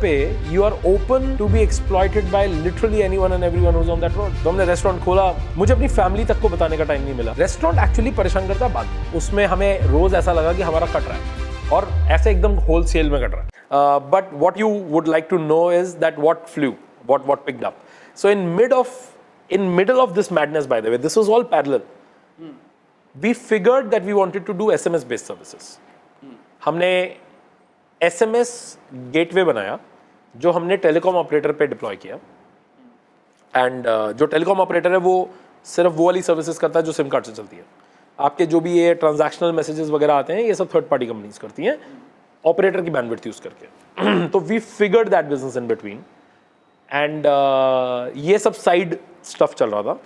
पे you are open to be exploited by literally anyone and everyone who's on that road. तो हमने restaurant खोला, मुझे अपनी फैमिली तक को बताने का टाइम नहीं मिला. रेस्टोरेंट एक्चुअली परेशान करता है बाद, उसमें हमें रोज ऐसा लगा कि हमारा कट रहा है और ऐसे एकदम होलसेल में कट रहा है. But what you would like to know is that what flew, what picked up. So in middle of this madness, by the way, this was all parallel. We figured that we wanted to do SMS based services. हमने SMS gateway बनाया जो हमने telecom operator पे deploy किया. And जो telecom operator है वो सिर्फ वो वाली सर्विसेज करता है जो सिम कार्ड से चलती है. आपके जो भी ये ट्रांजैक्शनल मैसेजेस वगैरह आते हैं ये सब थर्ड पार्टी कंपनीज करती हैं ऑपरेटर की बैंडविड्थ यूज करके. तो we figured that business in between and ये सब साइड स्टफ चल रहा था.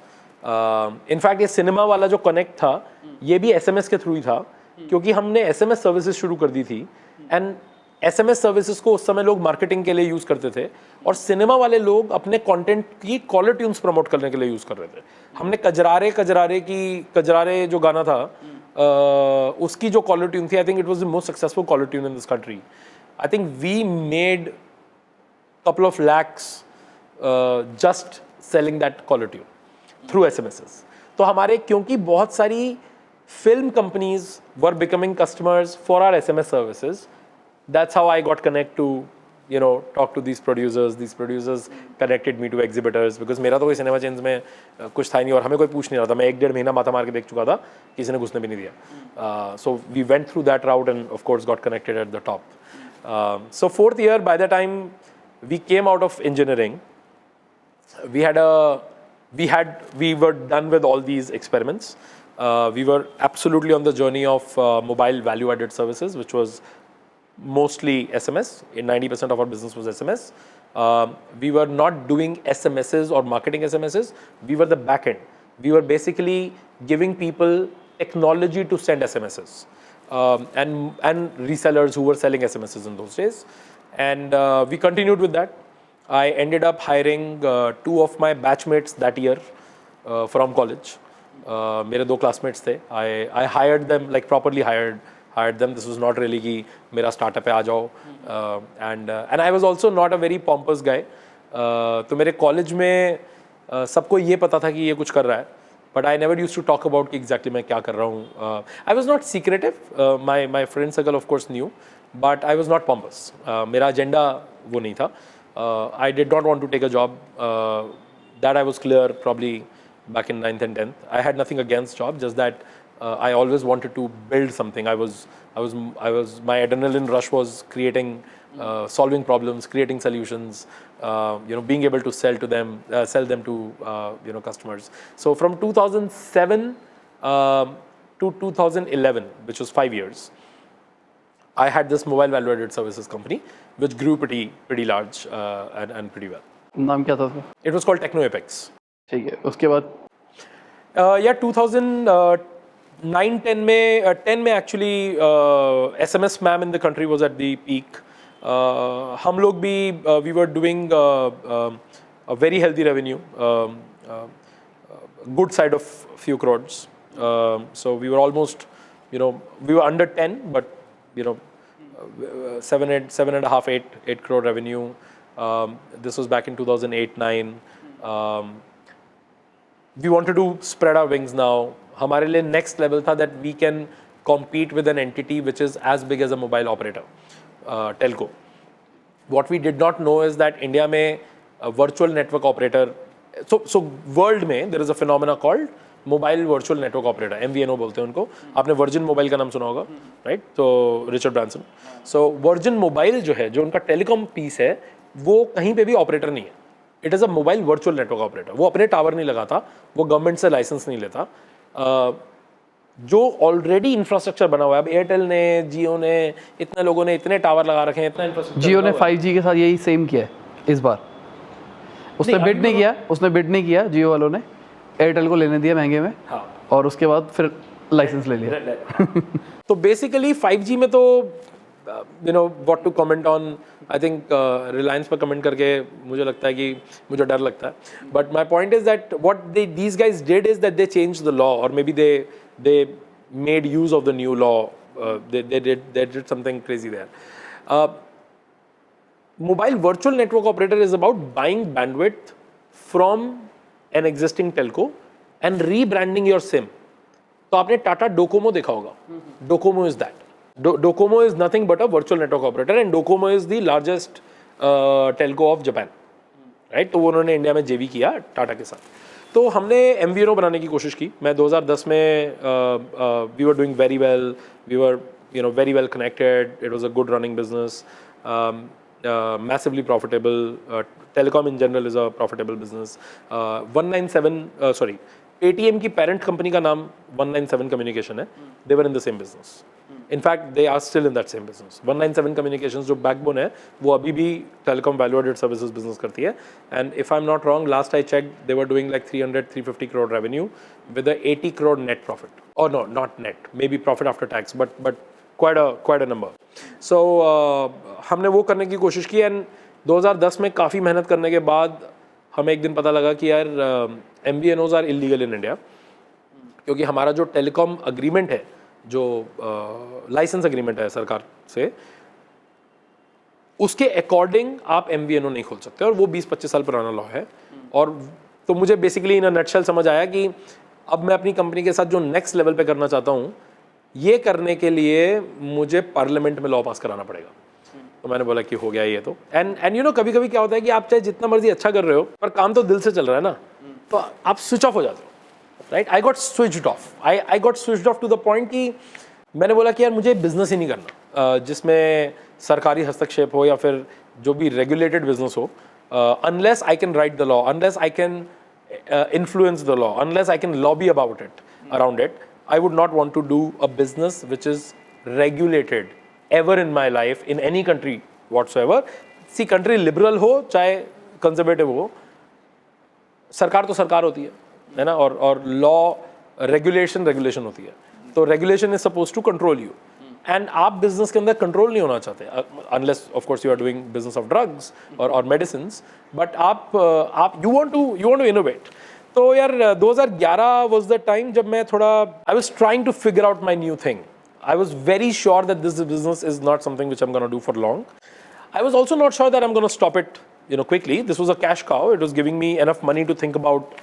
इनफैक्ट ये सिनेमा वाला जो कनेक्ट था ये भी SMS के थ्रू ही था क्योंकि हमने SMS सर्विसेज शुरू कर दी थी. एंड SMS सर्विसेज को उस समय लोग मार्केटिंग के लिए यूज करते थे और सिनेमा वाले लोग अपने कंटेंट की कॉलर ट्यून्स प्रमोट करने के लिए यूज कर रहे थे. हमने कजरारे जो गाना था उसकी जो कॉलर ट्यून थी, I think it was the most successful caller tune in this country. I think we made couple of lakhs just selling that caller tune through SMSs. तो हमारे क्योंकि बहुत सारी film companies were becoming customers for our SMS services, that's how I got connect to, you know, talk to these producers. These producers connected me to exhibitors because मेरा तो कोई cinema change में कुछ था ही नहीं और हमें कोई पूछ नहीं रहा था. मैं 1-1.5 महीना माथा मार के देख चुका था, किसी ने घुसने भी नहीं दिया. So we went through that route and of course got connected at the top. So 4th year, by the time we came out of engineering, we were done with all these experiments. We were absolutely on the journey of mobile value-added services, which was mostly SMS. 90% of our business was SMS. We were not doing SMSs or marketing SMSs. We were the back end. We were basically giving people technology to send SMSs and resellers who were selling SMSs in those days. And we continued with that. I ended up hiring 2 of my batchmates that year from college. मेरे 2 classmates थे. I hired them, like properly hired them. This was not really कि मेरा startup है आ जाओ. And I was also not a very pompous guy. तो मेरे college में सबको ये पता था कि ये कुछ कर रहा है. But I never used to talk about कि exactly मैं क्या कर रहा हूँ. I was not secretive. My friend circle of course knew. But I was not pompous. मेरा agenda वो नहीं था. I did not want to take a job. That I was clear probably back in 9th and 10th. I had nothing against job, just that I always wanted to build something. My adrenaline rush was creating, solving problems, creating solutions, being able to sell them to customers. So from 2007 to 2011, which was 5 years, I had this mobile value-added services company, which grew pretty large and pretty well. नाम क्या था उसका? It was called Techno Apex. ठीक है. उसके बाद? Yeah, 2009-10 में actually SMS spam in the country was at the peak. हम लोग भी we were doing a very healthy revenue, good side of few crores. So we were almost, we were under 10, but 7.5-8 crore revenue. This was back in 2008-9. We wanted to spread our wings now. हमारे लिए next level था that we can compete with an entity which is as big as a mobile operator, telco. What we did not know is that India में virtual network operator. So world में there is a phenomena called mobile virtual network operator, MVNO बोलते हैं उनको. आपने virgin mobile का नाम सुना होगा, राइट? तो रिचर्ड ब्रांसन. सो वर्जिन मोबाइल जो है, जो उनका टेलीकॉम पीस है, वो कहीं पे भी ऑपरेटर नहीं है. It is a mobile virtual network operator. वो अपने टावर नहीं लगाता, वो गवर्नमेंट से लाइसेंस नहीं लेता. जो ऑलरेडी इंफ्रास्ट्रक्चर बना हुआ है, अब एयरटेल ने, जियो ने, इतने लोगों ने इतने टावर लगा रखे हैं, इतना इंफ्रास्ट्रक्चर. जियो ने 5G के साथ यही सेम किया है इस बार. उसने बिड नहीं किया जियो वालों ने. एयरटेल को लेने दिया महंगे में. हाँ. और उसके बाद फिर लाइसेंस ले लिया. तो बेसिकली 5G में तो what to comment on. I think Reliance पर कमेंट करके मुझे लगता है कि मुझे डर लगता है. But my point is that what these guys did is that they change the law, और maybe they made use of the new law. They did something crazy there. Mobile virtual network operator is about buying bandwidth from an existing telco and rebranding your SIM. तो आपने Tata Docomo देखा होगा. Docomo is that. Docomo is nothing but a virtual network operator and Docomo is the largest Telco of Japan, right. तो उन्होंने India में जेवी किया टाटा के साथ. तो हमने MVNO बनाने की कोशिश की. मैं 2010 में we were doing very well, we were very well connected. It was a good running business, massively profitable. Telecom in general is a profitable business. 197 Paytm की parent company का नाम 197 Communication है. They were in the same business. In fact, they are still in that same business. 197 Communications जो backbone है, वो अभी भी telecom value-added services business करती है. And if I'm not wrong, last I checked, they were doing like 300-350 crore revenue with a 80 crore net profit. Oh no, not net. Maybe profit after tax, but quite a number. So हमने वो करने की कोशिश की and 2010 में काफ़ी मेहनत करने के बाद हमें एक दिन पता लगा कि यार MVNOs are illegal in India, क्योंकि हमारा जो टेलीकॉम अग्रीमेंट है, जो लाइसेंस अग्रीमेंट है सरकार से, उसके अकॉर्डिंग आप MVNO नहीं खोल सकते और वो 20-25 साल पुराना लॉ है. और तो मुझे बेसिकली इन अ नटशेल समझ आया कि अब मैं अपनी कंपनी के साथ जो नेक्स्ट लेवल पे करना चाहता हूँ, ये करने के लिए मुझे पार्लियामेंट में लॉ पास कराना पड़ेगा. तो मैंने बोला कि हो गया ये तो. एंड कभी कभी क्या होता है कि आप चाहे जितना मर्जी अच्छा कर रहे हो, पर काम तो दिल से चल रहा है ना, तो आप स्विच ऑफ हो जाते हो, right. I got switched off. I got switched off to the point कि मैंने बोला कि यार मुझे बिजनेस ही नहीं करना जिसमें सरकारी हस्तक्षेप हो या फिर जो भी रेगुलेटेड बिजनेस हो. Unless I can write the law, unless I can influence the law, unless I can lobby about it, around it, I would not want to do a business which is regulated ever in my life in any country whatsoever. See, country liberal हो चाहे conservative हो, सरकार तो सरकार होती है ना, और law regulation होती है. तो regulation is supposed to control you. And आप business के अंदर control नहीं होना चाहते, unless of course you are doing business of drugs or medicines. But आप you want to innovate. तो यार 2011 was the time जब मैं थोड़ा I was trying to figure out my new thing. I was very sure that this business is not something which I'm going to do for long. I was also not sure that I'm going to stop it, quickly. This was a cash cow. It was giving me enough money to think about,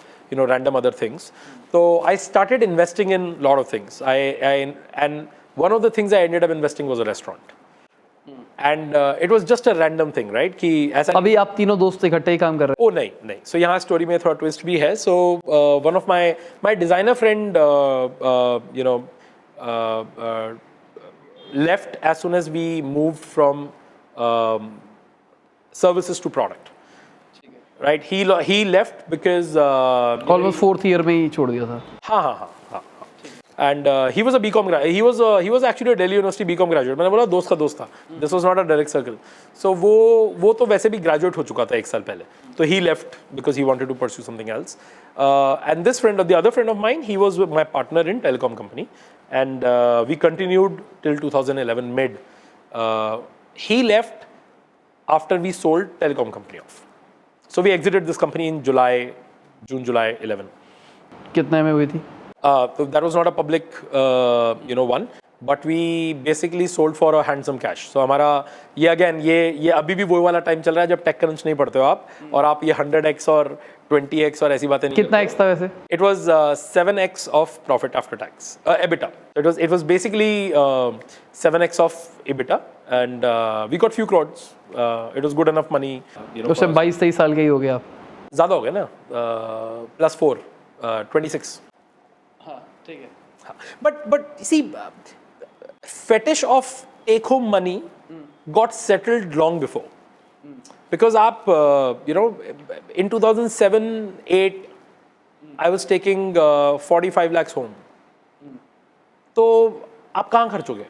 random other things. So I started investing in a lot of things. And one of the things I ended up investing was a restaurant. And it was just a random thing, right? कि ऐसा अभी आप तीनों दोस्त इकट्ठे ही काम कर रहे हैं? Oh नहीं. So यहाँ स्टोरी में थोड़ा ट्विस्ट भी है. So one of my designer friend, left as soon as we moved from services to product. Right? He left because almost 4th year में ही छोड़ दिया था. हाँ. And he was a BCom graduate. He was actually a Delhi University BCom graduate. मैंने बोला दोस्त का दोस्त था. This was not a direct circle. So वो तो वैसे भी graduate हो चुका था 1 साल पहले. So he left because he wanted to pursue something else. And this friend, the other friend of mine, he was my partner in telecom company, and we continued till 2011 mid. He left after we sold telecom company off. So we exited this company in June, July 11. कितने में हुई थी? So that was not a public, one, but we basically sold for a handsome cash. So हमारा ये अभी भी वो वाला टाइम चल रहा है जब टेक क्रंच नहीं पढ़ते हो आप, और आप ये 100x और 20x और ऐसी बातें नहीं. कितना x था वैसे? It was 7x of profit after tax, EBITDA. It was basically 7x of EBITDA, and we got few crores. It was good enough money. तो उससे 22-23 साल के ही हो गए आप? ज़्यादा हो गया ना, +4, 26. ठीक है. But see, fetish of take home money got settled long before, because आप in 2007-8 I was taking 45 lakhs home. तो आप कहाँ खर्चोगे?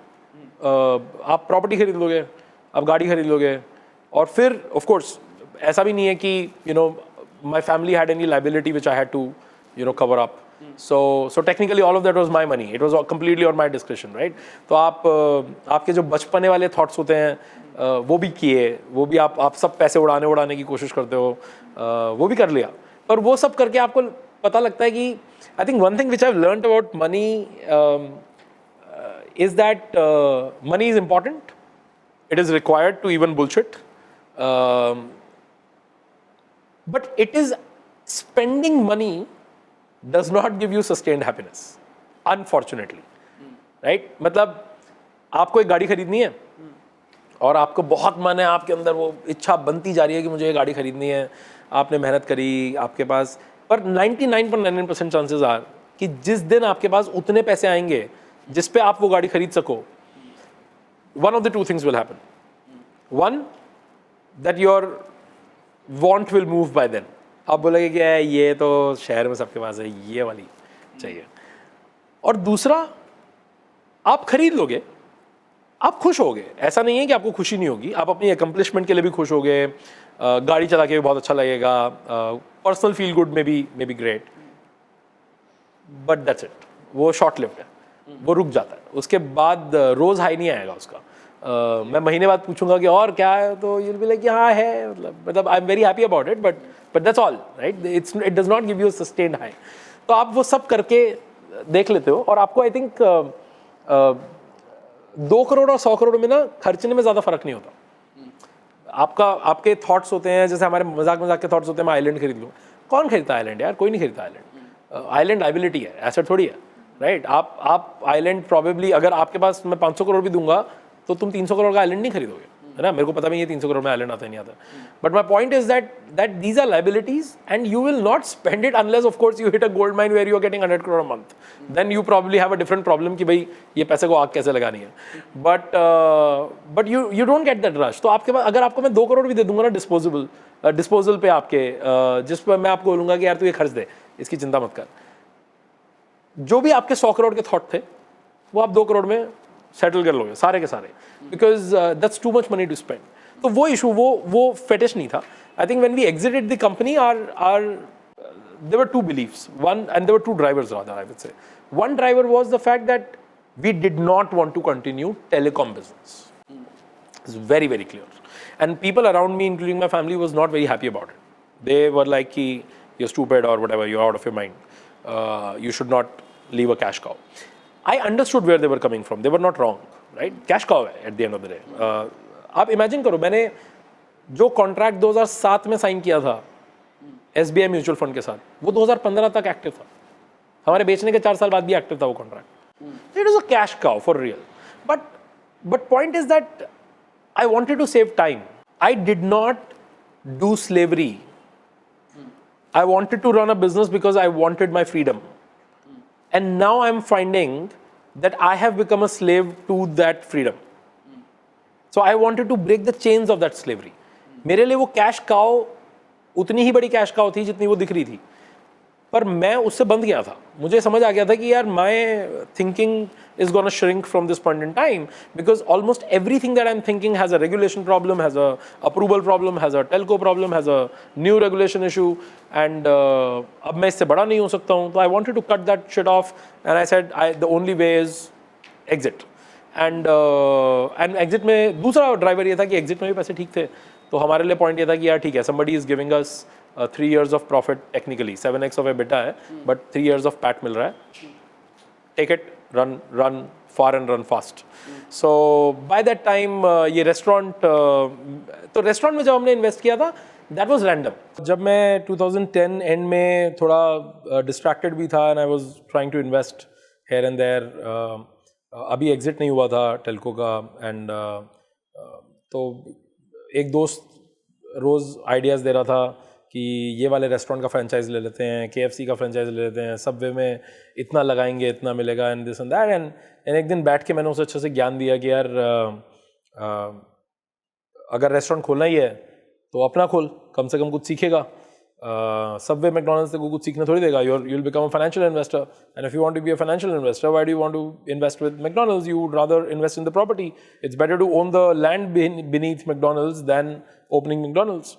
आप प्रॉपर्टी खरीद लोगे, आप गाड़ी खरीद लोगे, और फिर of course ऐसा भी नहीं है कि my family had any liability which I had to cover up. So technically all of that was my money. It was completely on my discretion, right? तो आपके जो बचपने वाले thoughts होते हैं वो भी किए, वो भी आप सब पैसे उड़ाने की कोशिश करते हो, वो भी कर लिया. पर वो सब करके आपको पता लगता है कि I think one thing which I've learned about money is that money is important. It is required to even bullshit. But it is spending money does not give you sustained happiness, unfortunately, right? मतलब आपको एक गाड़ी खरीदनी है और आपको बहुत मन है, आपके अंदर वो इच्छा बनती जा रही है कि मुझे ये गाड़ी खरीदनी है, आपने मेहनत करी, आपके पास, पर 99.99% चांसेस आर कि जिस दिन आपके पास उतने पैसे आएंगे जिस पे आप वो गाड़ी खरीद सको, one of the two things will happen. One, that your want will move by then. आप बोलेंगे कि ये तो शहर में सबके पास है, ये वाली चाहिए. और दूसरा, आप खरीद लोगे, आप खुश होगे. ऐसा नहीं है कि आपको खुशी नहीं होगी, आप अपनी अकम्पलिशमेंट के लिए भी खुश होगे, गाड़ी चला के भी बहुत अच्छा लगेगा, पर्सनल फील गुड में be great, but that's it. वो शॉर्ट लिव्ड है, वो रुक जाता है. उसके बाद रोज हाई नहीं आएगा उसका. मैं महीने बाद पूछूंगा कि और क्या है, तो यूल बी लाइक हाँ है, मतलब I am very happy about it, but that's all, right? It does not give you sustained high. तो आप वो सब करके देख लेते हो और आपको आई थिंक 2 करोड़ और 100 करोड़ में ना खर्चने में ज़्यादा फर्क नहीं होता. आपके थॉट्स होते हैं, जैसे हमारे मजाक के थॉट्स होते हैं, मैं आइलैंड खरीद लूँ. कौन खरीदता आइलैंड यार? कोई नहीं खरीदता आइलैंड. आइलैंड लाइबिलिटी है, एसेट थोड़ी है, राइट? आप आइलैंड प्रॉबेबली, अगर आपके पास मैं 500 करोड़ भी दूंगा तो तुम 300 करोड़ का आइलैंड नहीं खरीदोगे, है ना? मेरे को पता भी है 300 करोड़ में आइलैंड आता नहीं आता. But my point is that these are liabilities and you will not spend it unless of course you hit a gold mine where you are getting 100 crore a month. Then you probably have a different problem कि भाई ये पैसे को आग कैसे लगानी है. But you don't get that rush. तो आपके पास, अगर आपको मैं 2 करोड़ भी दे दूंगा ना डिस्पोजल पे आपके, जिस पर मैं आपको बोलूंगा कि यार तू ये खर्च दे, इसकी चिंता मत कर, जो भी आपके 100 करोड़ के थॉट थे वो आप 2 करोड़ में सेटल कर लोगे सारे के सारे, because that's too much money to spend. तो वो इशू, वो फेटिश नहीं था. I think when we exited the company, there were two beliefs, and there were two drivers rather, I would say. One driver was the fact that we did not want to continue telecom business. It's very, very clear. And people around me, including my family, was not very happy about it. They were like, you're stupid or whatever, you're out of your mind. You should not leave a cash cow. I understood where they were coming from. They were not wrong, right? Cash cow है at the end of the day. आप imagine करो, मैंने जो contract 2007 में sign किया था SBI mutual fund के साथ, वो 2015 तक एक्टिव था. हमारे बेचने के 4 साल बाद भी एक्टिव था वो contract. It is a cash cow for real. But point is that I wanted to save time. I did not do slavery. I wanted to run a business because I wanted my freedom. And now I'm finding that I have become a slave to that freedom. So I wanted to break the chains of that slavery. मेरे लिए वो cash cow उतनी ही बड़ी cash cow थी जितनी वो दिख रही थी, पर मैं उससे बंद गया था. मुझे समझ आ गया था कि यार my thinking is going to shrink from this point in time, because almost everything that I'm thinking has a regulation problem, has a approval problem, has a telco problem, has a new regulation issue, and अब मैं इससे बड़ा नहीं हो सकता हूँ. तो I wanted to cut that shit off, and I said the only way is exit. And exit में दूसरा ड्राइवर ये था कि exit में भी पैसे ठीक थे. तो हमारे लिए पॉइंट ये था कि यार ठीक है, somebody is giving us 3 years of profit, technically 7x of EBITDA है, but 3 years of PAT मिल रहा है. Take it, run far and run fast. So by that time ये रेस्टोरेंट, तो रेस्टोरेंट में जब हमने इन्वेस्ट किया था, that was random. जब मैं 2010 एंड में थोड़ा डिस्ट्रैक्टेड भी था, and I was trying to invest here and there. अभी एग्जिट नहीं हुआ था टेल्को का, एंड तो एक दोस्त रोज़ आइडियाज़ दे रहा था कि ये वाले रेस्टोरेंट का फ्रेंचाइज ले लेते हैं, KFC का फ्रेंचाइज ले लेते हैं, सबवे में इतना लगाएंगे, इतना मिलेगा, and this and that. And एक दिन बैठ के मैंने उसे अच्छे से ज्ञान दिया कि यार अगर रेस्टोरेंट खोलना ही है तो अपना खोल, कम से कम कुछ सीखेगा. सबवे मैकडॉनल्ड्स से कुछ सीखना थोड़ी देगा. you'll become a financial investor, and if you want to be a financial investor, why do you want to invest with McDonald's? You would rather invest in the property. It's better to own the land beneath McDonald's than opening McDonald's.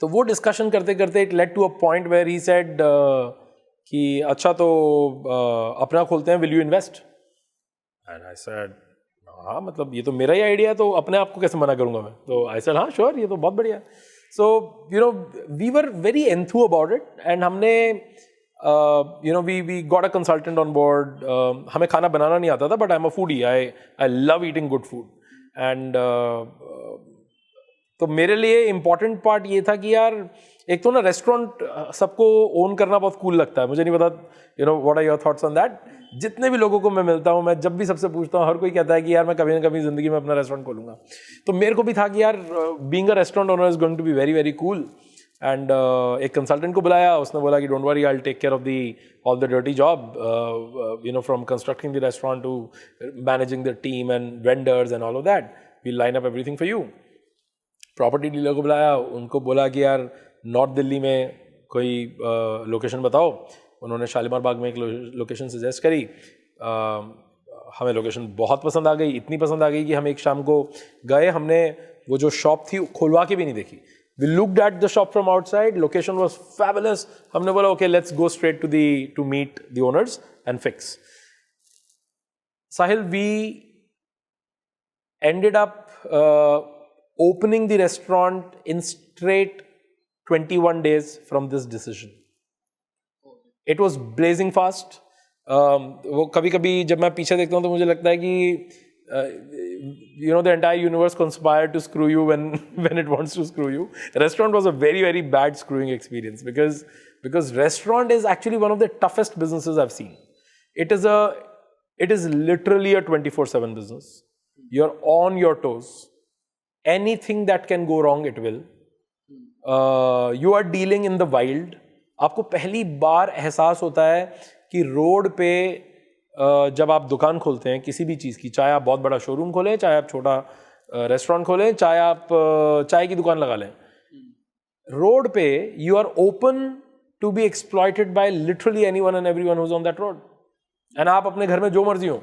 तो वो discussion करते करते it led to a point where he said कि अच्छा तो अपना खोलते हैं, will you invest? And I said हाँ, मतलब ये तो मेरा ही आइडिया है, तो अपने आप को कैसे मना करूँगा मैं. तो I said हाँ श्योर, ये तो बहुत बढ़िया है. So, you know, we were very enthused about it, and हमने, you know, we got a consultant on board. हमें खाना बनाना नहीं आता था, but I'm a foodie. I love eating good food, and तो मेरे लिए इम्पॉर्टेंट पार्ट ये था कि यार एक तो ना रेस्टोरेंट सबको ओन करना बहुत कूल लगता है, मुझे नहीं पता what are your thoughts on that. जितने भी लोगों को मैं मिलता हूँ, मैं जब भी सबसे पूछता हूँ, हर कोई कहता है कि यार मैं कभी ना कभी जिंदगी में अपना रेस्टोरेंट खोलूंगा। तो मेरे को भी था कि यार being a restaurant owner is going to be very very cool. And एक कंसल्टेंट को बुलाया, उसने बोला कि don't worry, I will take care of all the dirty job, from constructing the restaurant to managing the team and vendors and all of that, we line up everything for you. Property dealer को बुलाया, उनको बोला कि यार north Delhi में कोई location बताओ। उन्होंने शालीमार बाग में एक लोकेशन सजेस्ट करी। हमें लोकेशन बहुत पसंद आ गई, इतनी पसंद आ गई कि हम एक शाम को गए, हमने वो जो शॉप थी खुलवा के भी नहीं देखी। We looked at the shop from outside, location was fabulous. हमने बोला okay let's go straight to meet the owners and fix. Sahil, we ended up opening the restaurant in straight 21 days from this decision. It was blazing fast. वो कभी-कभी जब मैं पीछे देखता हूँ तो मुझे लगता है कि the entire universe conspired to screw you when it wants to screw you. Restaurant was a very very bad screwing experience because restaurant is actually one of the toughest businesses I've seen. It is literally a 24/7 business. You're on your toes. Anything that can go wrong, it will. You are dealing in the wild. आपको पहली बार एहसास होता है कि road पे जब आप दुकान खोलते हैं किसी भी चीज़ की, चाहे आप बहुत बड़ा शोरूम खोलें, चाहे आप छोटा रेस्टोरेंट खोलें, चाहे आप चाय की दुकान लगा लें, रोड पे you are open to be exploited by literally anyone and everyone who's on that road. And आप अपने घर में जो मर्जी हो,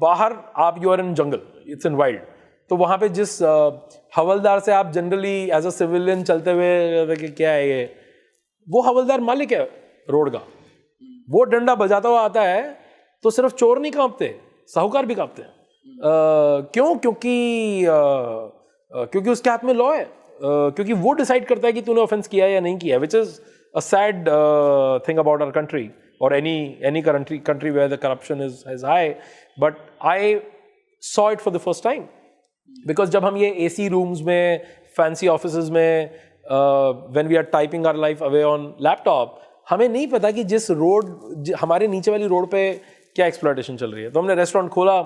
बाहर आप you are in jungle, it's in wild. तो वहाँ पे जिस हवलदार से आप जनरली एज अ सिविलियन चलते हुए कि क्या है ये, वो हवलदार मालिक है रोड का, वो डंडा बजाता हुआ आता है तो सिर्फ चोर नहीं कांपते, साहूकार भी कांपते हैं। क्यों? क्योंकि उसके हाथ में लॉ है, क्योंकि वो डिसाइड करता है कि तूने ऑफेंस किया है या नहीं किया, which is a sad thing about our country और any country where the corruption is high. But I saw it for the first time. Because जब हम ये AC rooms में, fancy offices में, when we are typing our life away on laptop, हमें नहीं पता कि जिस रोड, हमारे नीचे वाली रोड पे क्या एक्सप्लॉयटेशन चल रही है। तो हमने रेस्टोरेंट खोला,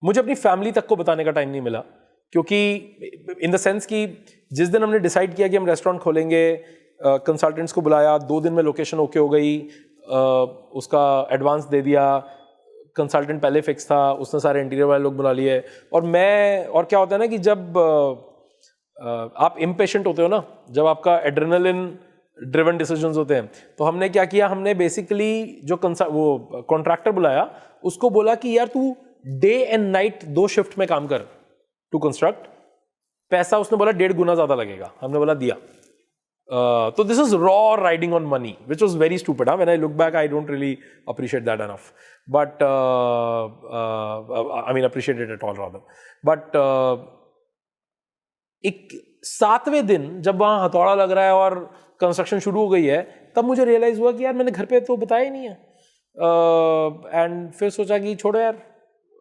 मुझे अपनी फैमिली तक को बताने का टाइम नहीं मिला, क्योंकि इन द सेंस कि जिस दिन हमने डिसाइड किया कि हम रेस्टोरेंट खोलेंगे, कंसल्टेंट्स को बुलाया, 2 दिन में लोकेशन ओके हो गई, उसका एडवांस दे दिया, कंसल्टेंट पहले फिक्स था, उसने सारे इंटीरियर वाले लोग बुला लिए। और क्या होता है ना कि जब आप इम्पेशेंट होते हो ना, जब आपका एड्रेनलिन ड्रिवन डिसीजंस होते हैं, तो हमने क्या किया, हमने बेसिकली जो वो कॉन्ट्रैक्टर बुलाया, उसको बोला कि यार तू डे एंड नाइट 2 शिफ्ट में काम कर टू कंस्ट्रक्ट। पैसा उसने बोला 1.5 गुना ज़्यादा लगेगा, हमने बोला दिया। So this is raw riding on money, which was very stupid. When I look back, I don't really appreciate that enough. But I mean, appreciate it at all rather. But एक 7वें दिन जब वहाँ हथौड़ा लग रहा है और कंस्ट्रक्शन शुरू हो गई है, तब मुझे रियलाइज हुआ कि यार मैंने घर पे तो बताया ही नहीं है। एंड फिर सोचा कि छोड़ो यार,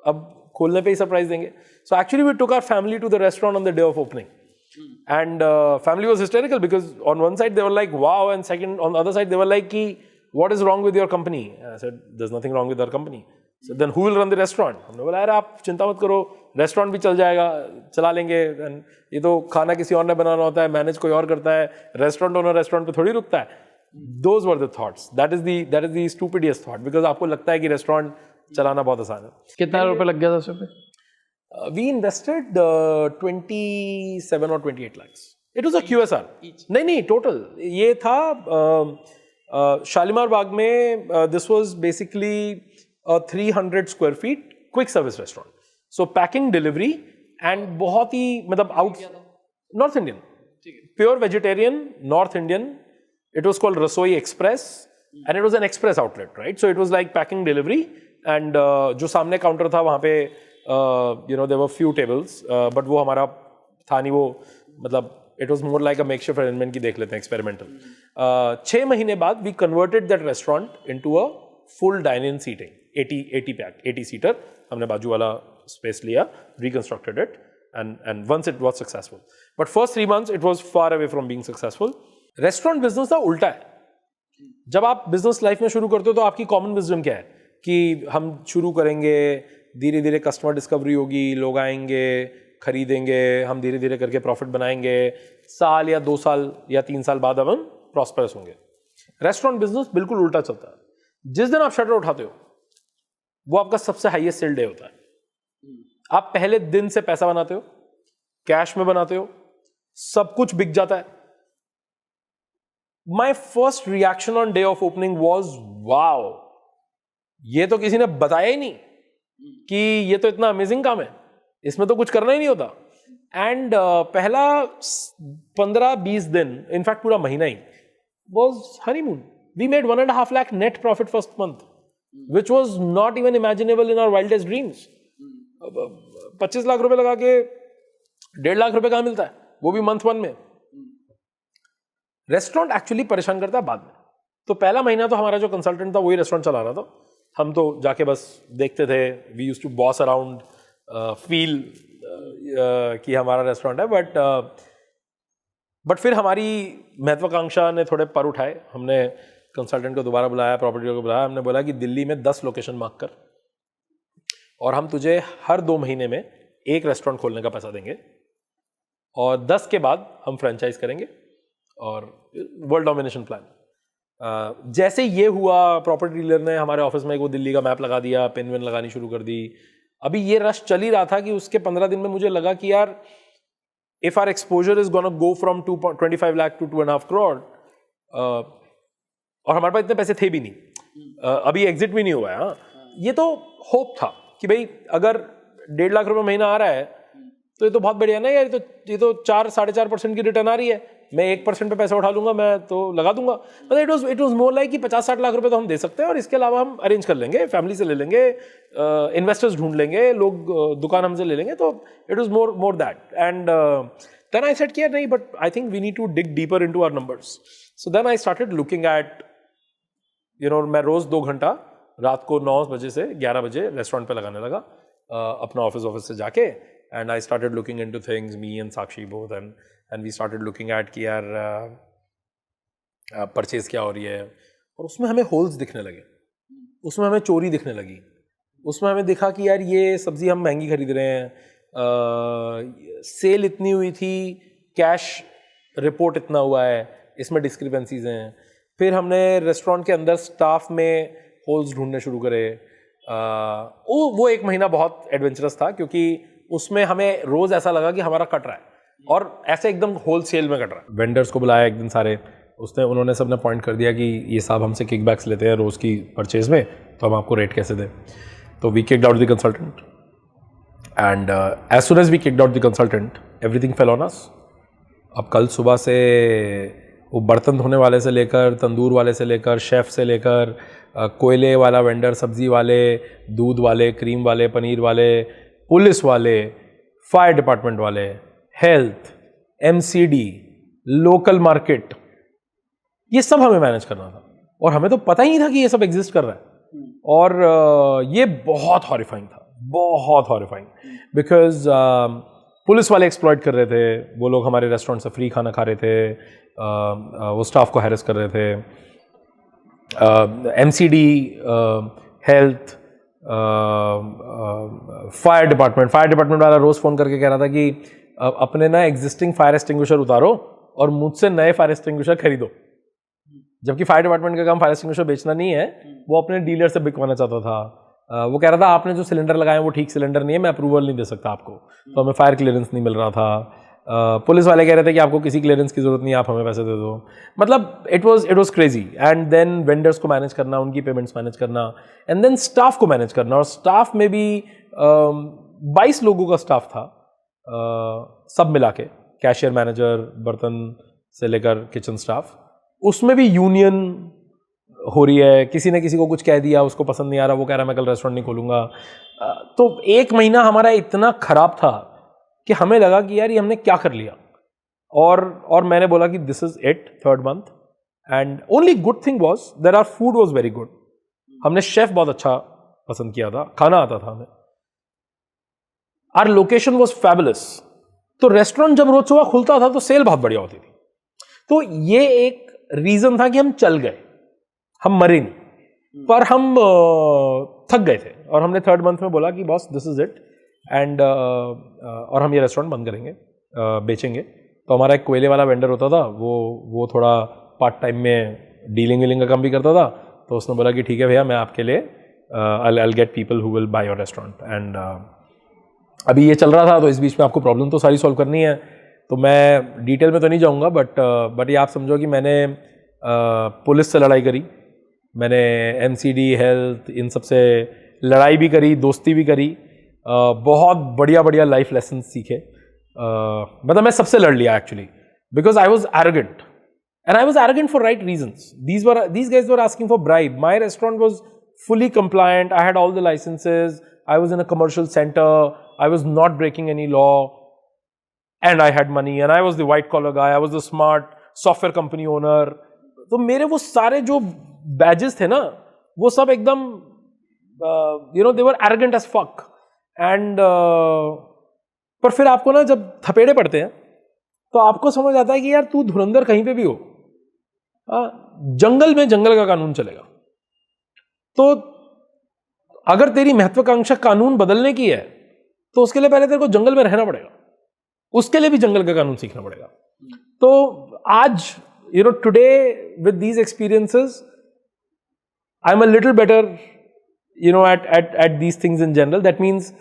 अब खोलने पे ही सरप्राइज देंगे। So actually we took our family to the restaurant on the day of opening. And family was hysterical because on one side they were like wow, and second on the other side they were like ki, what is wrong with your company? I said there's nothing wrong with our company. So then who will run the restaurant? हमने बोला यार आप चिंता मत करो, restaurant भी चल जाएगा, चला लेंगे। ये तो खाना किसी और ने बनाना होता है, मैनेज कोई और करता है, रेस्टोरेंट ओनर रेस्टोरेंट पे थोड़ी रुकता है। Those were the thoughts. That is the stupidest thought, because आपको लगता है कि रेस्टोरेंट चलाना बहुत आसान है। कितना रुपए लग गया था उसपे? We invested 27 or 28 lakhs. It was a QSR. नहीं total. ये था शालीमार बाग में, this was basically a 300 square feet quick service restaurant. So packing, delivery and बहुत ही मतलब North Indian, pure vegetarian, North Indian. It was called Rasoi Express and it was an express outlet, right? So it was like packing, delivery and जो सामने counter था वहाँ पे there were few tables, but वो हमारा था नहीं, वो मतलब it was more like a makeshift arrangement की देख लेते हैं, experimental. 6 महीने बाद we converted that restaurant into a full dine-in seating, 80 seater. हमने बाजू वाला space लिया, reconstructed it, and once it was successful. But first 3 months it was far away from being successful. Restaurant business ना उल्टा है. जब आप business life में शुरू करते हो तो आपकी common wisdom क्या है कि हम शुरू करेंगे, धीरे धीरे customer discovery होगी, लोग आएंगे, खरीदेंगे, हम धीरे धीरे करके profit बनाएंगे, साल या 2 साल या 3 साल बाद हम prosperous होंगे. Restaurant business बिल्कुल उल्टा चलता है. जिस दिन आप शटर उठाते हो वो आपका सबसे हाईएस्ट सेल डे होता है. आप पहले दिन से पैसा बनाते हो, कैश में बनाते हो, सब कुछ बिक जाता है. My first reaction on day of opening was wow, ये तो किसी ने बताया ही नहीं कि ये तो इतना अमेजिंग काम है, इसमें तो कुछ करना ही नहीं होता. एंड पहला 15-20 दिन, इनफैक्ट पूरा महीना ही was honeymoon. We made 1.5 lakh net profit first month, which was not even imaginable in our wildest dreams. 25 lakh रुपए लगा के 1.5 लाख रुपए कहां मिलता है, वो भी मंथ 1 में. रेस्टोरेंट एक्चुअली परेशान करता है बाद में. तो पहला महीना तो हमारा जो कंसल्टेंट था वही रेस्टोरेंट चला रहा था. हम तो जाके बस देखते थे. We used to boss around, feel कि हमारा रेस्टोरेंट है. बट फिर हमारी महत्वाकांक्षा ने थोड़े पर उठाए. हमने कंसल्टेंट को दोबारा बुलाया, प्रॉपर्टी को बुलाया. हमने बोला कि दिल्ली में 10 लोकेशन मार्क कर और हम तुझे हर 2 महीने में एक रेस्टोरेंट खोलने का पैसा देंगे और 10 के बाद हम फ्रेंचाइज करेंगे और वर्ल्ड डोमिनेशन प्लान. जैसे ये हुआ, प्रॉपर्टी डीलर ने हमारे ऑफिस में वो दिल्ली का मैप लगा दिया, पेन वेन लगानी शुरू कर दी. अभी ये रश चल ही रहा था कि उसके 15 दिन में मुझे लगा कि यार if our exposure is gonna go from 25 lakh to 2.5 crore, और हमारे पास इतने पैसे थे भी नहीं, अभी एग्जिट भी नहीं हुआ है. हाँ, ये तो होप था कि भाई अगर 1.5 लाख रुपए महीना आ रहा है तो ये तो बहुत बढ़िया ना यार. ये तो 4-4.5% की रिटर्न आ रही है. मैं 1% पे पैसा उठा लूंगा, मैं तो लगा दूंगा. मतलब इट वाज मोर लाइक कि 50-60 लाख रुपए तो हम दे सकते हैं और इसके अलावा हम अरेंज कर लेंगे, फैमिली से ले लेंगे, इन्वेस्टर्स ढूंढ लेंगे, लोग दुकान हमसे ले लेंगे. तो it was more that. And then I said कि नहीं, but I think we need to dig deeper into our numbers. So then I started looking at, मैं रोज 2 घंटा रात को 9 बजे से 11 बजे रेस्टोरेंट पे लगाने लगा, अपना ऑफिस से जाके. And I started looking into things, me and Sakshi both, and we started looking at कि यार परचेज क्या हो रही है. और उसमें हमें होल्स दिखने लगे, उसमें हमें चोरी दिखने लगी. उसमें हमें दिखा कि यार ये सब्जी हम महंगी खरीद रहे हैं, सेल इतनी हुई थी, कैश रिपोर्ट इतना हुआ है, इसमें डिस्क्रिपेंसीज हैं. फिर हमने रेस्टोरेंट के अंदर स्टाफ में होल्स ढूंढने शुरू करे. वो 1 महीना बहुत एडवेंचरस था क्योंकि उसमें हमें रोज ऐसा लगा कि हमारा कट रहा है, और ऐसे एकदम होल सेल में कट रहा है. वेंडर्स को बुलाया एक दिन सारे, उन्होंने सबने पॉइंट कर दिया कि ये साहब हमसे किकबैक्स लेते हैं रोज़ की परचेज में, तो हम आपको रेट कैसे दें. तो we kicked out the consultant, and as soon as we kicked out the consultant everything fell on us. अब कल सुबह से वो बर्तन धोने वाले से लेकर, तंदूर वाले से लेकर, शेफ़ से लेकर, कोयले वाला वेंडर, सब्जी वाले, दूध वाले, क्रीम वाले, पनीर वाले, पुलिस वाले, फायर डिपार्टमेंट वाले, हेल्थ, एमसीडी, लोकल मार्केट, ये सब हमें मैनेज करना था. और हमें तो पता ही नहीं था कि ये सब एग्जिस्ट कर रहा है. और ये बहुत हॉरिफाइंग था, बहुत हॉरिफाइंग. बिकॉज पुलिस वाले एक्सप्लॉइट कर रहे थे. वो लोग हमारे रेस्टोरेंट से फ्री खाना खा रहे थे, वो स्टाफ को हैरेस कर रहे थे. एमसीडी, हेल्थ, फायर डिपार्टमेंट वाला रोज़ फ़ोन करके कह रहा था कि अपने ना एग्जिस्टिंग फायर एक्सटिंग्विशर उतारो और मुझसे नए फायर एक्सटिंग्विशर खरीदो. जबकि फायर डिपार्टमेंट का काम फायर एक्सटिंग्विशर बेचना नहीं है, वो अपने डीलर से बिकवाना चाहता था. वो कह रहा था आपने जो सिलेंडर लगाए वो ठीक सिलेंडर नहीं है, मैं अप्रूवल नहीं दे सकता आपको. तो हमें फायर क्लियरेंस नहीं मिल रहा था. पुलिस वाले कह रहे थे कि आपको किसी क्लियरेंस की जरूरत नहीं है, आप हमें पैसे दे दो. मतलब it was crazy. And then vendors को मैनेज करना, उनकी पेमेंट्स मैनेज करना, एंड देन स्टाफ को मैनेज करना. और स्टाफ में भी 22 लोगों का स्टाफ था, सब मिला के, कैशियर, मैनेजर, बर्तन से लेकर किचन स्टाफ. उसमें भी यूनियन हो रही है. किसी ने किसी को कुछ कह दिया, उसको पसंद नहीं आ रहा, वो कह रहा मैं कल रेस्टोरेंट नहीं खोलूंगा. तो 1 महीना हमारा इतना खराब था कि हमें लगा कि यार ये हमने क्या कर लिया. और मैंने बोला कि this is it, 3rd month. And only good thing was there our food was very good. हमने शेफ बहुत अच्छा पसंद किया था, खाना आता था हमें. Our location was fabulous. तो रेस्टोरेंट जब रोज सुबह खुलता था तो सेल बहुत बढ़िया होती थी। तो ये एक रीजन था कि हम चल गए, हम मरे नहीं, पर हम थक गए थे और हमने 3rd मंथ में बोला कि boss this is it and और हम ये रेस्टोरेंट बंद करेंगे, बेचेंगे। तो हमारा एक कोयले वाला वेंडर होता था, वो थोड़ा पार्ट टाइम में डीलिंग वीलिंग का काम भी करता था। तो उसने बोला कि ठीक है भैया, मैं आपके लिए I'll get people who will buy your restaurant and अभी ये चल रहा था। तो इस बीच में आपको प्रॉब्लम तो सारी सॉल्व करनी है। तो मैं डिटेल में तो नहीं जाऊंगा, बट ये आप समझो कि मैंने पुलिस से लड़ाई करी, मैंने MCD हेल्थ इन सब से लड़ाई भी करी, दोस्ती भी करी, बहुत बढ़िया बढ़िया लाइफ लेसन सीखे। मतलब मैं सबसे लड़ लिया actually, because I was arrogant and I was arrogant for right reasons. These guys were asking for bribe. My restaurant was fully compliant. I had all the licenses. I was in a commercial center. I was not breaking any law, and I had money. And I was the white collar guy. I was the smart software company owner. तो मेरे वो सारे जो badges थे ना, वो सब एकदम they were arrogant as fuck. And पर फिर आपको ना जब थपेड़े पड़ते हैं तो आपको समझ आता है कि यार तू धुरंधर कहीं पे भी हो, जंगल में जंगल का कानून चलेगा। तो अगर तेरी महत्वाकांक्षा कानून बदलने की है तो उसके लिए पहले तेरे को जंगल में रहना पड़ेगा, उसके लिए भी जंगल का कानून सीखना पड़ेगा। तो आज today with these experiences I am a little better at these things in general. That means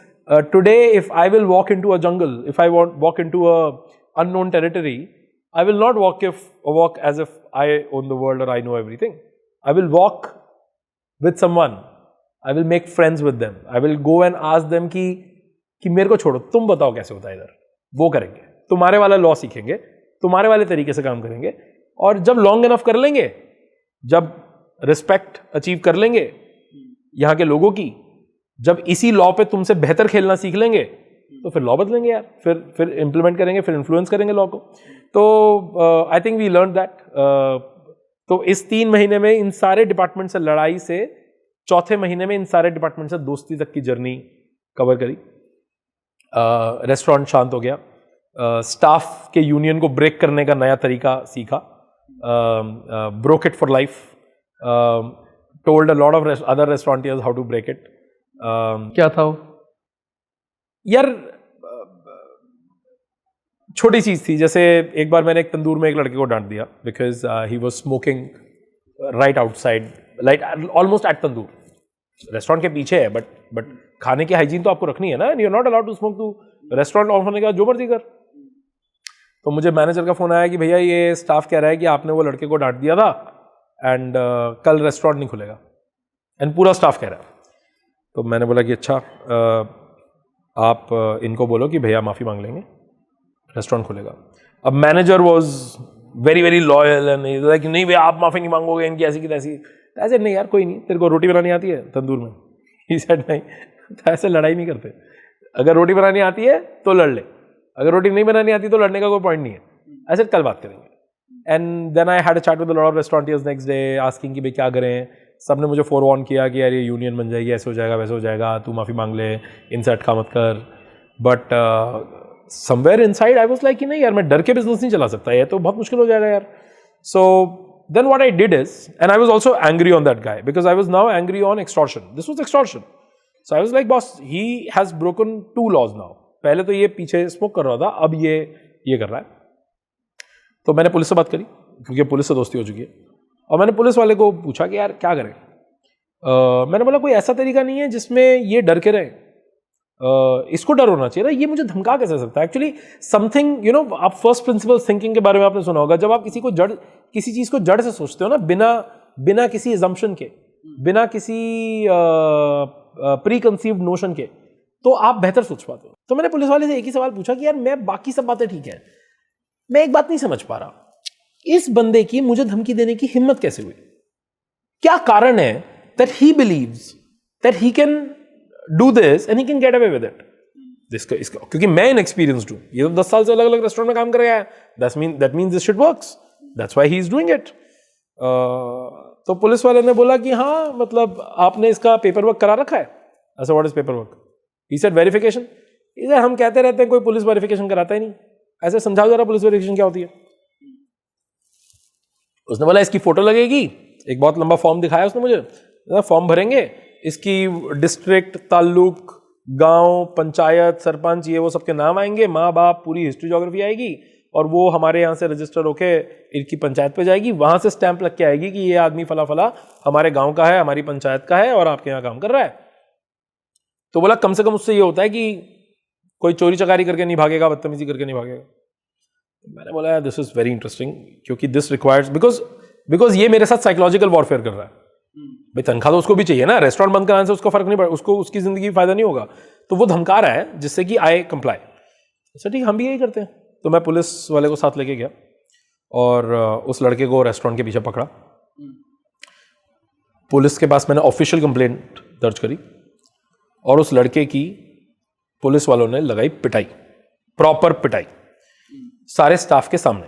today if I will walk into a jungle, if I walk into a unknown territory, I will not walk as if I own the world or I know everything. I will walk with someone. I will make friends with them. I will go and ask them कि मेरे को छोड़ो, तुम बताओ कैसे होता है इधर, वो करेंगे, तुम्हारे वाला लॉ सीखेंगे, तुम्हारे वाले तरीके से काम करेंगे। और जब लॉन्ग इनफ कर लेंगे, जब रिस्पेक्ट अचीव कर लेंगे यहाँ के लोगों की, जब इसी लॉ पे तुमसे बेहतर खेलना सीख लेंगे, तो फिर लॉ बदलेंगे यार, फिर इंप्लीमेंट करेंगे, फिर इन्फ्लुएंस करेंगे लॉ को। तो I think we learn that. तो इस 3 महीने में इन सारे डिपार्टमेंट से लड़ाई से, 4थे महीने में इन सारे डिपार्टमेंट से दोस्ती तक की जर्नी कवर करी। रेस्टोरेंट शांत हो गया, स्टाफ के यूनियन को ब्रेक करने का नया तरीका सीखा, broke it for life, told a lot of other restaurateurs how to break it. क्या था वो? यार छोटी चीज थी, जैसे एक बार मैंने एक तंदूर में एक लड़के को डांट दिया because he was smoking right outside, like almost at tandoor. Restaurant के पीछे है, बट खाने की हाइजीन तो आपको रखनी है ना, you are not allowed to smoke. To restaurant off होने के बाद जो मर्जी कर। तो मुझे मैनेजर का फोन आया कि भैया ये स्टाफ कह रहा है कि आपने वो लड़के को डांट दिया था एंड कल रेस्टोरेंट नहीं खुलेगा, एंड पूरा स्टाफ कह रहा है। तो मैंने बोला कि अच्छा, आप इनको बोलो कि भैया माफ़ी मांग लेंगे, रेस्टोरेंट खुलेगा। अब manager was very very loyal and like नहीं भैया आप माफ़ी नहीं मांगोगे, इनकी ऐसी की तैसी। ऐसे नहीं यार, कोई नहीं, तेरे को रोटी बनानी आती है तंदूर में? ही सेड नहीं। तो ऐसे लड़ाई नहीं करते। अगर रोटी बनानी आती है तो लड़ ले, अगर रोटी नहीं बनानी आती तो लड़ने का कोई पॉइंट नहीं है। ऐसे कल बात करेंगे। And then I had a chat with a lot of restaurateurs next day asking कि भाई क्या करें। सबने मुझे फोरवॉर्न किया कि यार ये यूनियन बन जाएगी, ऐसे हो जाएगा, वैसे हो जाएगा, तू माफ़ी मांग ले, इनसे अटका मत कर। But somewhere inside I was like कि नहीं यार, मैं डर के बिजनेस नहीं चला सकता, ये तो बहुत मुश्किल हो जाएगा यार। So then what I did is, and I was also angry on that guy because I was now angry on extortion. This was extortion. So I was like boss, he has broken 2 laws now. पहले तो ये पीछे smoke कर रहा था, अब ये कर रहा है। तो मैंने पुलिस से बात करी क्योंकि पुलिस से दोस्ती हो चुकी है, और मैंने पुलिस वाले को पूछा कि यार क्या करें। मैंने बोला कोई ऐसा तरीका नहीं है जिसमें ये डर के रहे, इसको डर होना चाहिए ना, ये मुझे धमका कैसे सकता है। एक्चुअली समथिंग आप फर्स्ट प्रिंसिपल थिंकिंग के बारे में आपने सुना होगा, जब आप किसी चीज को जड़ से सोचते हो ना, बिना किसी एजम्पशन के, बिना किसी प्री कंसीव्ड नोशन के, तो आप बेहतर सोच पाते हो। तो मैंने पुलिस वाले से एक ही सवाल पूछा कि यार मैं बाकी सब बातें ठीक है, मैं एक बात नहीं समझ पा रहा, इस बंदे की मुझे धमकी देने की हिम्मत कैसे हुई? क्या कारण है that he believes that he can do this and he can get away with it? इसका क्योंकि मैं इनएक्सपीरियंस्ड हूं, ये तो 10 साल से अलग अलग रेस्टोरेंट में काम कर गया है। That means this shit works, that's why he is doing it. तो पुलिस वाले ने बोला कि हाँ, मतलब आपने इसका पेपर वर्क करा रखा है। ऐसा what is paper work? He said verification. इधर हम कहते रहते हैं कोई पुलिस वेरिफिकेशन कराता ही नहीं, ऐसे समझाओ जरा पुलिस वेरिफिकेशन क्या होती है। उसने बोला इसकी फोटो लगेगी, एक बहुत लंबा फॉर्म दिखाया उसने मुझे, फॉर्म भरेंगे, इसकी डिस्ट्रिक्ट, ताल्लुक, गांव, पंचायत, सरपंच, ये वो सबके नाम आएंगे, माँ बाप, पूरी हिस्ट्री ज्योग्राफी आएगी, और वो हमारे यहाँ से रजिस्टर होके इनकी पंचायत पे जाएगी, वहां से स्टैंप लग के आएगी कि ये आदमी फला फला हमारे गांव का है, हमारी पंचायत का है और आपके यहाँ काम कर रहा है। तो बोला कम से कम उससे ये होता है कि कोई चोरी चकारी करके नहीं भागेगा, बदतमीजी करके नहीं भागेगा। मैंने बोला दिस इज वेरी इंटरेस्टिंग, क्योंकि दिस रिक्वायर्स बिकॉज ये मेरे साथ साइकोलॉजिकल वॉरफेयर कर रहा है। भाई तनख्वाह तो उसको भी चाहिए ना, रेस्टोरेंट बंद कराने से उसको फर्क नहीं पड़ा, उसको उसकी जिंदगी फायदा नहीं होगा, तो वो धमका रहा है जिससे कि आई कंप्लाई। अच्छा ठीक, हम भी यही करते हैं। तो मैं पुलिस वाले को साथ लेके गया और उस लड़के को रेस्टोरेंट के पीछे पकड़ा। पुलिस के पास मैंने ऑफिशियल कंप्लेंट दर्ज करी और उस लड़के की पुलिस वालों ने लगाई पिटाई, प्रॉपर पिटाई, सारे स्टाफ के सामने।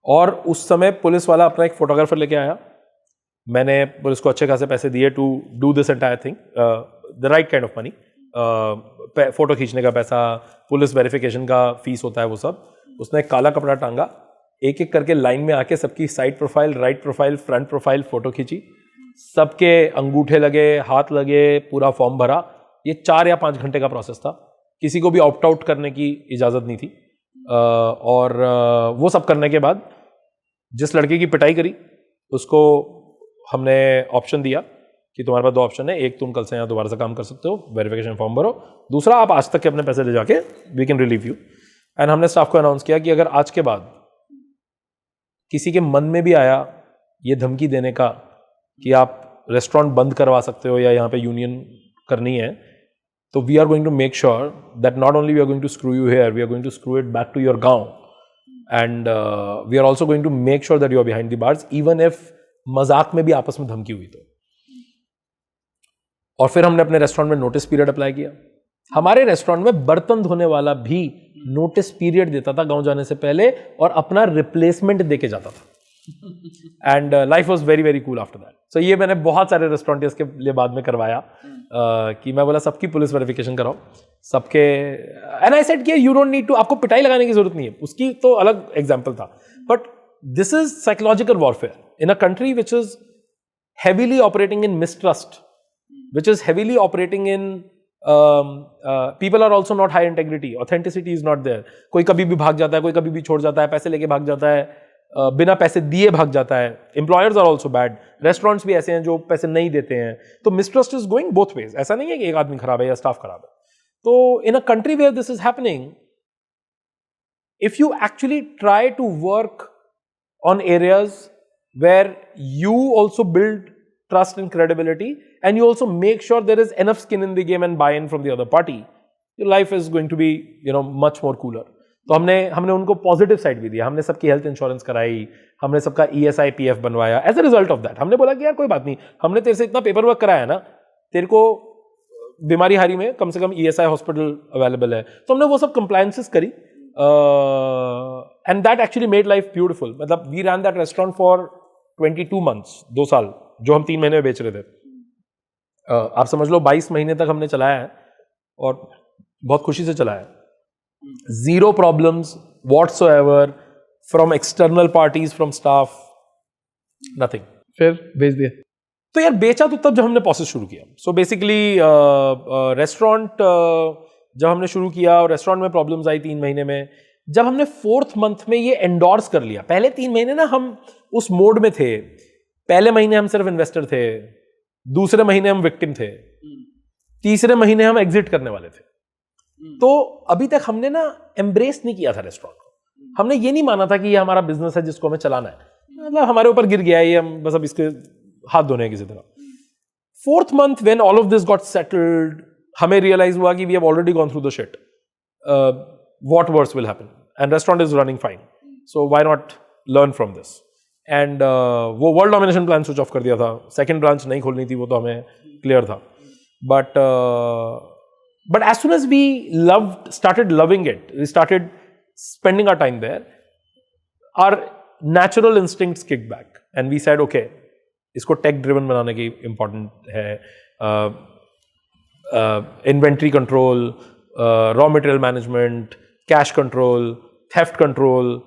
और उस समय पुलिस वाला अपना एक फोटोग्राफर लेके आया। मैंने पुलिस को अच्छे खासे पैसे दिए to do this entire thing, the right kind of money, photo खींचने का पैसा, पुलिस वेरिफिकेशन का फीस होता है वो सब। उसने एक काला कपड़ा टांगा, एक एक करके लाइन में आके सबकी side profile, right profile, front profile photo खींची, सबके अंगूठे लगे, हाथ लगे, पूरा फॉर्म भरा। ये 4 या 5 घंटे का प्रोसेस था, किसी को भी ऑप्ट आउट करने की इजाज़त नहीं थी। और वो सब करने के बाद जिस लड़के की पिटाई करी उसको हमने ऑप्शन दिया कि तुम्हारे पास 2 ऑप्शन है, एक तुम कल से यहाँ दोबारा से काम कर सकते हो, वेरिफिकेशन फॉर्म भरो, दूसरा आप आज तक के अपने पैसे ले जाके we can relieve you. And हमने स्टाफ को अनाउंस किया कि अगर आज के बाद किसी के मन में भी आया ये धमकी देने का कि आप रेस्टोरेंट बंद करवा सकते हो या यहाँ पे यूनियन करनी है, तो we are going to make sure that not only we are going to screw you here, we are going to screw it back to your गांव, and we are also going to make sure that you are behind the bars, even if मजाक में भी आपस में धमकी हुई तो। और फिर हमने अपने रेस्टोरेंट में नोटिस पीरियड अप्लाई किया। हमारे रेस्टोरेंट में बर्तन धोने वाला भी नोटिस पीरियड देता था गांव जाने से पहले और अपना रिप्लेसमेंट देके जाता था। And life was very very cool after that. So ये मैंने बहुत सारे रेस्टोरेंट्स के लिए बाद में करवाया, कि मैं बोला सबकी पुलिस वेरिफिकेशन कराओ सबके। एंड आई सेड कि यू डोंट नीड टू, आपको पिटाई लगाने की जरूरत नहीं है, उसकी तो अलग एग्जाम्पल था, but this is psychological warfare in a country which is heavily operating in mistrust, which is heavily operating in people are also not high integrity, authenticity is not there. कोई कभी भी भाग जाता है, कोई कभी भी छोड़ जाता है, पैसे लेके भाग जाता है, बिना पैसे दिए भाग जाता है। Employers are also bad, restaurants भी ऐसे हैं जो पैसे नहीं देते हैं। तो mistrust is going both ways. ऐसा नहीं है कि एक आदमी खराब है या स्टाफ खराब है। तो in a country where this is happening, if you actually try to work on areas where you also build trust and credibility, and you also make sure there is enough skin in the game and buy-in from the other party, your life is going to be, much more cooler. तो हमने उनको positive side भी दिया, हमने सबकी health insurance कराई, हमने सबका ESI PF बनवाया। As a result of that हमने बोला कि यार कोई बात नहीं, हमने तेरे से इतना पेपर वर्क कराया ना, तेरे को बीमारी हारी में कम से कम ESI हॉस्पिटल अवेलेबल है। तो हमने वो सब कंप्लायंसेस करी, and that actually made life beautiful. मतलब we ran that restaurant for 22 months, 2 साल, जो हम 3 महीने में बेच रहे थे। आप समझ लो 22 महीने तक हमने चलाया है और बहुत खुशी से चलाया है। 0 problems whatsoever from external parties, from staff, nothing। फिर बेच दिया। तो यार बेचा तो तब जब हमने प्रोसेस शुरू किया। सो बेसिकली रेस्टोरेंट जब हमने शुरू किया और रेस्टोरेंट में प्रॉब्लम्स आई 3 महीने में, जब हमने 4th month में ये एंडोर्स कर लिया। पहले 3 महीने ना हम उस मोड में थे, पहले महीने हम सिर्फ इन्वेस्टर थे, दूसरे महीने हम विक्टिम थे, तीसरे महीने हम एग्जिट करने वाले थे। तो अभी तक हमने ना एम्ब्रेस नहीं किया था रेस्टोरेंट को। हमने ये नहीं माना था कि ये हमारा बिजनेस है जिसको हमें चलाना है, मतलब हमारे ऊपर गिर गया है ये, हम बस अब इसके हाथ धोने किसी तरह। 4th month when all of this got settled, हमें रियलाइज हुआ कि we have already gone through the shit, what worse will happen, and restaurant is running fine, so why not learn from this। and वो world domination plan switch off कर दिया था, second branch नहीं खोलनी थी, वो तो हमें clear था, but as soon as we started loving it, we started spending our time there, our natural instincts kicked back and we said okay, इसको tech driven बनाने की important है, inventory control, raw material management, cash control, theft control,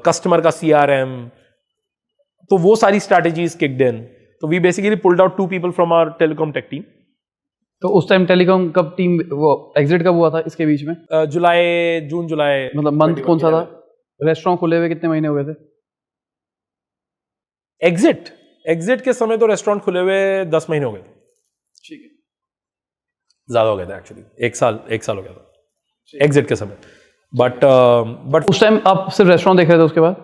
customer का CRM, तो वो सारी strategies kicked in. तो we basically pulled out 2 people from our telecom tech team. तो उस टाइम टेलीकॉम कब टीम वो एग्जिट कब हुआ था इसके बीच में? जून जुलाई. मतलब मंथ कौन सा था? रेस्टोरेंट खुले हुए कितने महीने हो गए थे? एग्जिट के समय तो रेस्टोरेंट खुले हुए 10 महीने हो गए थे. ठीक है. ज्यादा हो गया था एक्चुअली. एक साल हो गया था एग्जिट के समय. बट उस टाइम आप सिर्फ रेस्टोरेंट देख रहे थे? उसके बाद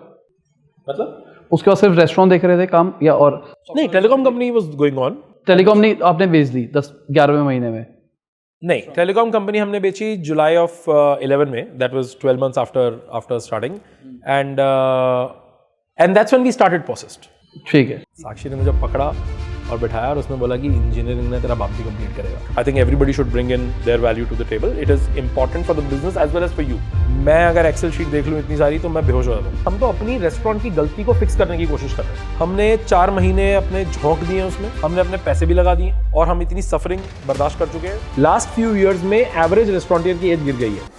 मतलब उसके बाद सिर्फ रेस्टोरेंट देख रहे थे काम, या और नहीं, telecom company was going on. Telecom नहीं आपने बेच दी 10-11वें महीने में? नहीं, टेलीकॉम कंपनी हमने बेची जुलाई ऑफ 11 में. That was 12 months after starting. And that's when we started Posist. ठीक है. साक्षी ने मुझे पकड़ा और बिठाया और उसने बोला कि इंजीनियरिंग ने तेरा बाप भी कंप्लीट करेगा. I think everybody should bring in their value to the table. It is important for the business as well as for you. मैं अगर एक्सेल शीट देख लूँ इतनी सारी तो मैं बेहोश हो जाता हूँ. हम तो अपनी रेस्टोरेंट की गलती को फिक्स करने की कोशिश कर रहे हैं. हमने 4 महीने अपने झोंक दिए उसमें, हमने अपने पैसे भी लगा दिए और हम इतनी सफरिंग बर्दाश्त कर चुके हैं. लास्ट फ्यू ईयर्स में एवरेज रेस्टोरेंटियर की एज गिर गई है.